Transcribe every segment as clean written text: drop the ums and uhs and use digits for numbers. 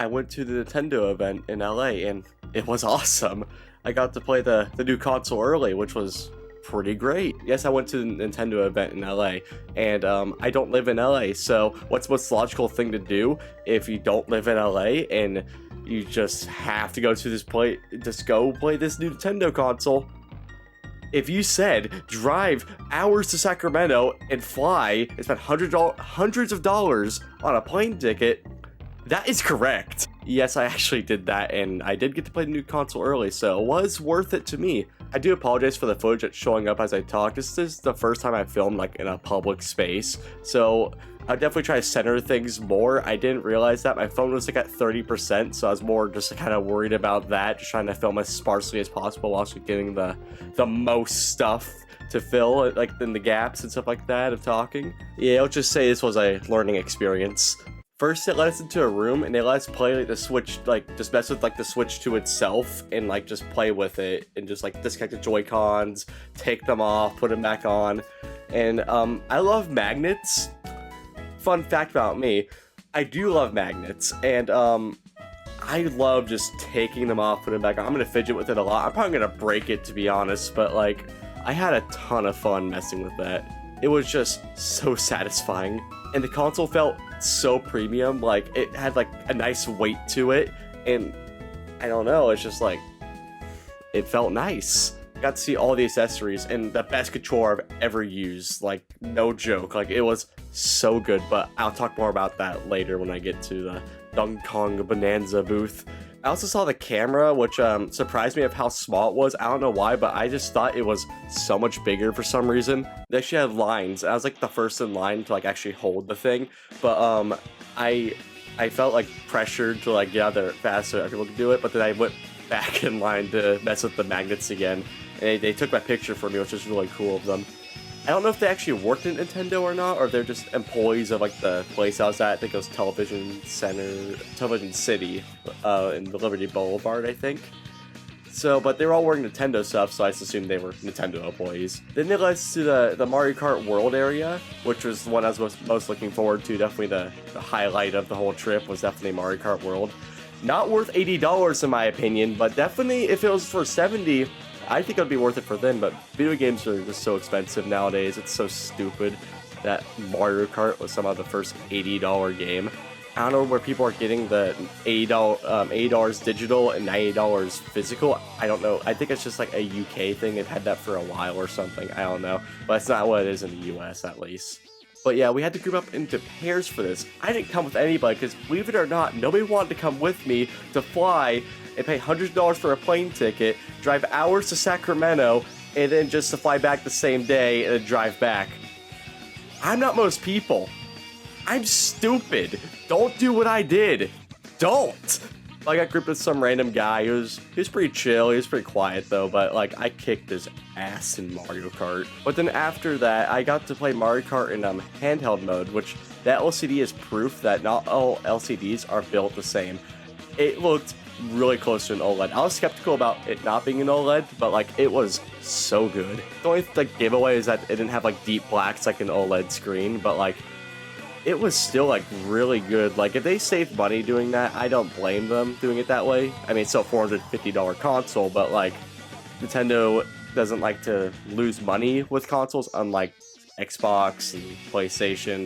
I went to the Nintendo event in LA and it was awesome. I got to play the new console early, which was pretty great. Yes, I went to the Nintendo event in LA, and I don't live in LA, so what's the most logical thing to do if you don't live in LA and you just have to go to this just go play this new Nintendo console? If you said drive hours to Sacramento and fly and spend hundreds of dollars on a plane ticket, that is correct. Yes, I actually did that, and I did get to play the new console early, so it was worth it to me. I do apologize for the footage that's showing up as I talk. This is the first time I filmed like in a public space, so I'll definitely try to center things more. I didn't realize that my phone was like at 30%, so I was more just kind of worried about that, just trying to film as sparsely as possible while also getting the most stuff to fill, like in the gaps and stuff like that of talking. Yeah, I'll just say this was a learning experience. First, it let us into a room, and they let us play like the Switch, like just mess with like the Switch to itself, and like just play with it, and just like disconnect the Joy-Cons, take them off, put them back on. And I love magnets. Fun fact about me, I do love magnets, and I love just taking them off, putting them back on. I'm gonna fidget with it a lot. I'm probably gonna break it, to be honest, but like I had a ton of fun messing with that. It was just so satisfying. And the console felt so premium, like it had like a nice weight to it, and I don't know, it's just like, it felt nice. Got to see all the accessories and the best controller I've ever used, like no joke, like it was so good, but I'll talk more about that later when I get to the Donkey Kong Bananza booth. I also saw the camera, which surprised me of how small it was. I don't know why, but I just thought it was so much bigger for some reason. They actually had lines. I was like the first in line to like actually hold the thing, but I felt like pressured to like get out there faster. I could do it, but then I went back in line to mess with the magnets again, and they took my picture for me, which was really cool of them. I don't know if they actually worked in Nintendo or not, or they're just employees of like the place I was at. I think it was Television City, in the Liberty Boulevard, I think. So, but they were all wearing Nintendo stuff, so I just assumed they were Nintendo employees. Then they led us to the Mario Kart World area, which was the one I was most looking forward to. Definitely the highlight of the whole trip was definitely Mario Kart World. Not worth $80 in my opinion, but definitely if it was for $70, I think it would be worth it for them, but video games are just so expensive nowadays. It's so stupid that Mario Kart was somehow the first $80 game. I don't know where people are getting the $80 digital and $90 physical. I don't know. I think it's just like a UK thing. They've had that for a while or something. I don't know. But it's not what it is in the US, at least. But yeah, we had to group up into pairs for this. I didn't come with anybody because, believe it or not, nobody wanted to come with me to fly and pay hundreds of dollars for a plane ticket, drive hours to Sacramento, and then just to fly back the same day and then drive back. I'm not most people. I'm stupid. Don't do what I did. Don't. I got grouped with some random guy. He was pretty chill. He was pretty quiet though, but like I kicked his ass in Mario Kart. But then after that, I got to play Mario Kart in handheld mode, which that LCD is proof that not all LCDs are built the same. It looked really close to an OLED. I was skeptical about it not being an OLED, but like it was so good. The only like giveaway is that it didn't have like deep blacks like an OLED screen, but like it was still like really good. Like if they saved money doing that, I don't blame them doing it that way. I mean, it's still a $450 console, but like Nintendo doesn't like to lose money with consoles, unlike Xbox and PlayStation.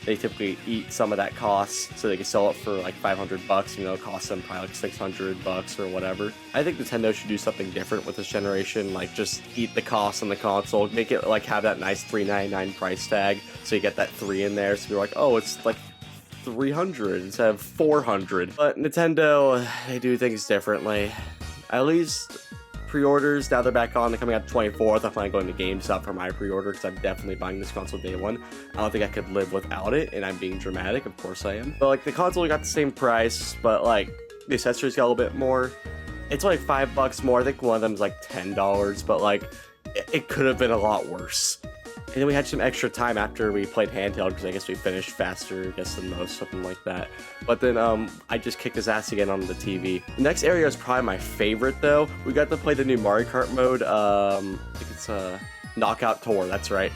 They typically eat some of that cost so they can sell it for like $500, you know, it costs them probably like $600 or whatever. I think Nintendo should do something different with this generation, like just eat the cost on the console, make it like have that nice $399 price tag, so you get that 3 in there, so you're like, oh, it's like 300 instead of 400. But Nintendo, they do things differently. At least pre-orders, now they're back on, they're coming out 24th. I plan on going to GameStop for my pre-order because I'm definitely buying this console day one. I don't think I could live without it, and I'm being dramatic, of course I am. But like the console got the same price, but like the accessories got a little bit more. It's only $5 more. I think one of them is like $10, but like it could have been a lot worse. And then we had some extra time after we played handheld because I guess we finished faster, I guess, than most, something like that. But then I just kicked his ass again on the TV. The next area is probably my favorite though. We got to play the new Mario Kart mode. I think it's Knockout Tour, that's right.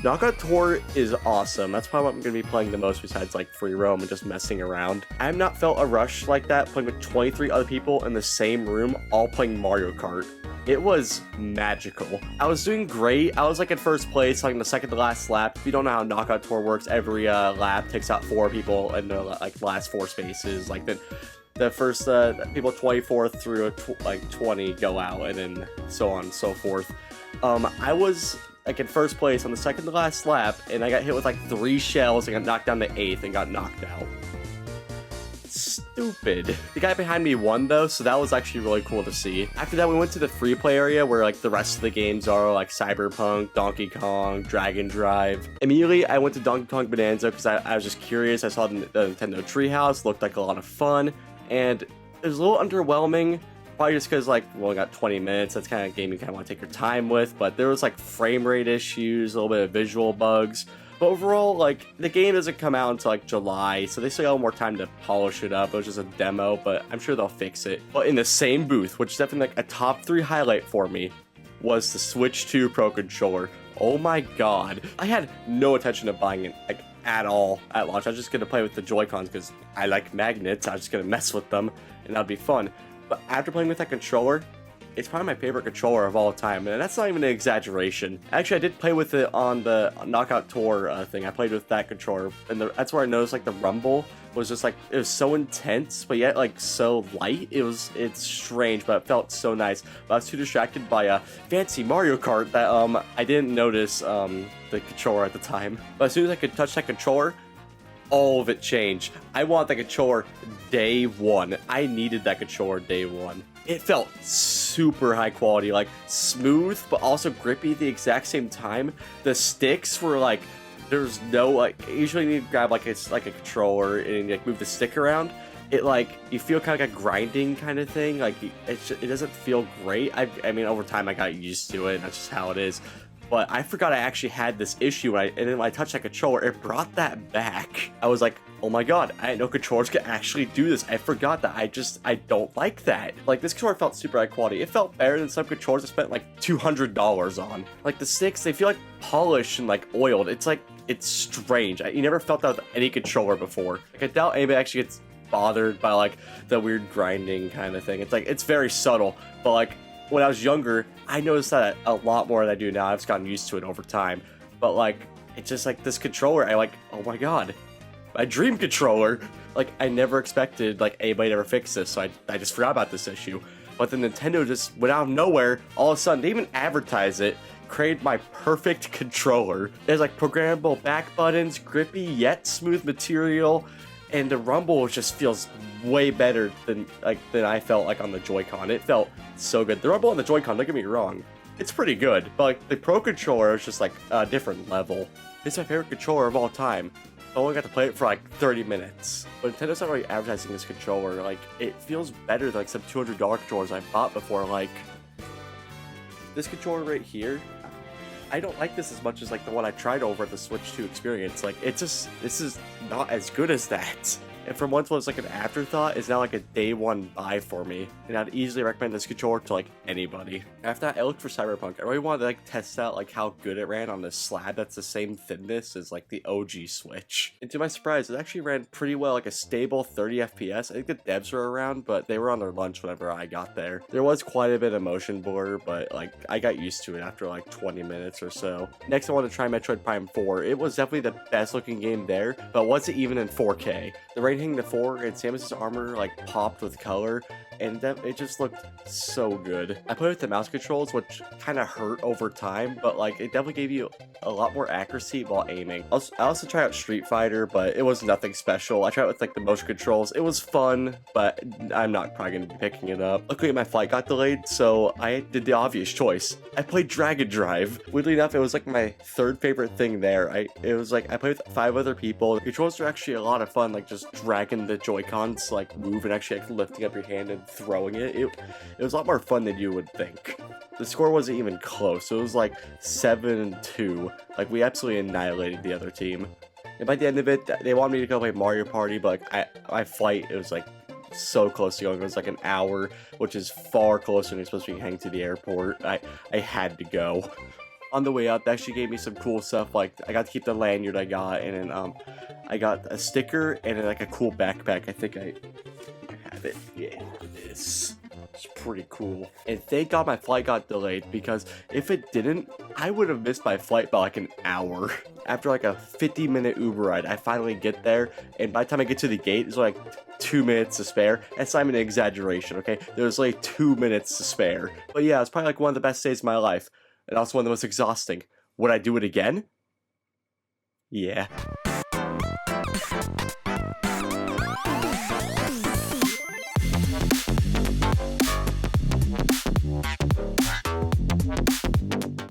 Knockout Tour is awesome. That's probably what I'm going to be playing the most besides like free roam and just messing around. I have not felt a rush like that playing with 23 other people in the same room, all playing Mario Kart. It was magical. I was doing great. I was like in first place, like in the second to last lap. If you don't know how Knockout Tour works, every lap takes out 4 people in the like last 4 spaces. Like the first people 24th through like 20 go out, and then so on and so forth. I was like in first place on the second to last lap, and I got hit with like 3 shells and got knocked down to 8th and got knocked out. Stupid. The guy behind me won though, so that was actually really cool to see. After that, we went to the free play area where like the rest of the games are, like Cyberpunk, Donkey Kong, Dragon Drive. Immediately, I went to Donkey Kong Bananza because I was just curious. I saw the Nintendo Treehouse, looked like a lot of fun, and it was a little underwhelming. Probably just because, like, we only got 20 minutes. That's kind of a game you kind of want to take your time with. But there was, like, frame rate issues, a little bit of visual bugs. But overall, like, the game doesn't come out until, like, July. So they still have more time to polish it up. It was just a demo, but I'm sure they'll fix it. But in the same booth, which is definitely, like, a top 3 highlight for me, was the Switch 2 Pro Controller. Oh my god. I had no intention of buying it, like, at all at launch. I was just going to play with the Joy-Cons because I like magnets. I was just going to mess with them, and that'd be fun. But after playing with that controller, it's probably my favorite controller of all time, and that's not even an exaggeration. Actually, I did play with it on the Knockout Tour thing. I played with that controller, and that's where I noticed like the rumble was just like, it was so intense, but yet like so light. It's strange, but it felt so nice. But I was too distracted by fancy Mario Kart that I didn't notice the controller at the time. But as soon as I could touch that controller, all of it changed. I want that controller day one. I needed that controller day one. It felt super high quality, like smooth, but also grippy at the exact same time. The sticks were like, there's no, like, usually you need to grab like it's like a controller and like move the stick around. It like, you feel kind of like a grinding kind of thing. Like it doesn't feel great. I mean, over time I got used to it, and that's just how it is. But I forgot I actually had this issue, and then when I touched that controller, it brought that back. I was like, oh my god, I didn't know controllers could actually do this. I forgot that. I don't like that. Like, this controller felt super high quality. It felt better than some controllers I spent like $200 on. Like, the sticks, they feel like polished and like oiled. It's like, it's strange. You never felt that with any controller before. Like, I doubt anybody actually gets bothered by like the weird grinding kind of thing. It's like, it's very subtle, but like, when I was younger, I noticed that a lot more than I do now. I've just gotten used to it over time. But like, it's just like this controller, I like, oh my god, my dream controller. Like, I never expected like anybody to ever fix this, so I just forgot about this issue. But then Nintendo just went out of nowhere, all of a sudden, they even advertise it, created my perfect controller. There's like programmable back buttons, grippy yet smooth material, and the rumble just feels way better than I felt like on the Joy-Con. It felt so good. The rumble on the Joy-Con, don't get me wrong, it's pretty good, but like the Pro Controller is just like a different level. It's my favorite controller of all time. I only got to play it for like 30 minutes. But Nintendo's not really advertising this controller. Like, it feels better than like some $200 controllers I bought before. Like, this controller right here, I don't like this as much as like the one I tried over at the Switch 2 experience. Like, it's just, this is not as good as that. And from once was like an afterthought, is now like a day one buy for me. And I'd easily recommend this controller to like anybody. After that, I looked for Cyberpunk. I really wanted to like test out like how good it ran on this slab that's the same thinness as like the OG Switch. And to my surprise, it actually ran pretty well, like a stable 30 FPS. I think the devs were around, but they were on their lunch whenever I got there. There was quite a bit of motion blur, but like I got used to it after like 20 minutes or so. Next, I wanted to try Metroid Prime 4. It was definitely the best looking game there, but wasn't even in 4K. The rating the 4 and Samus's armor like popped with color, and it just looked so good. I played with the mouse controls, which kind of hurt over time, but like it definitely gave you a lot more accuracy while aiming. I also tried out Street Fighter, but it was nothing special. I tried it with like the motion controls. It was fun, but I'm not probably gonna be picking it up. Luckily, my flight got delayed, so I did the obvious choice. I played Dragon Drive. Weirdly enough, it was like my third favorite thing there. It was like I played with 5 other people. The controls were actually a lot of fun, like just dragging the Joy-Cons like move and actually like lifting up your hand and throwing it. It was a lot more fun than you would think. The score wasn't even close. It was like 7-2. Like, we absolutely annihilated the other team. And by the end of it, they wanted me to go play Mario Party, but like my flight, it was like so close to going. It was like an hour, which is far closer than you're supposed to be heading to the airport. I had to go. On the way up, they actually gave me some cool stuff, like I got to keep the lanyard I got, and then I got a sticker and then, like a cool backpack. I think I have it. Yeah, it is. It's pretty cool. And thank God my flight got delayed, because if it didn't, I would have missed my flight by like an hour. After like a 50-minute Uber ride, I finally get there, and by the time I get to the gate, it's like 2 minutes to spare. That's not even an exaggeration, okay? There was like 2 minutes to spare. But yeah, it's probably like one of the best days of my life, and also one of the most exhausting. Would I do it again? Yeah.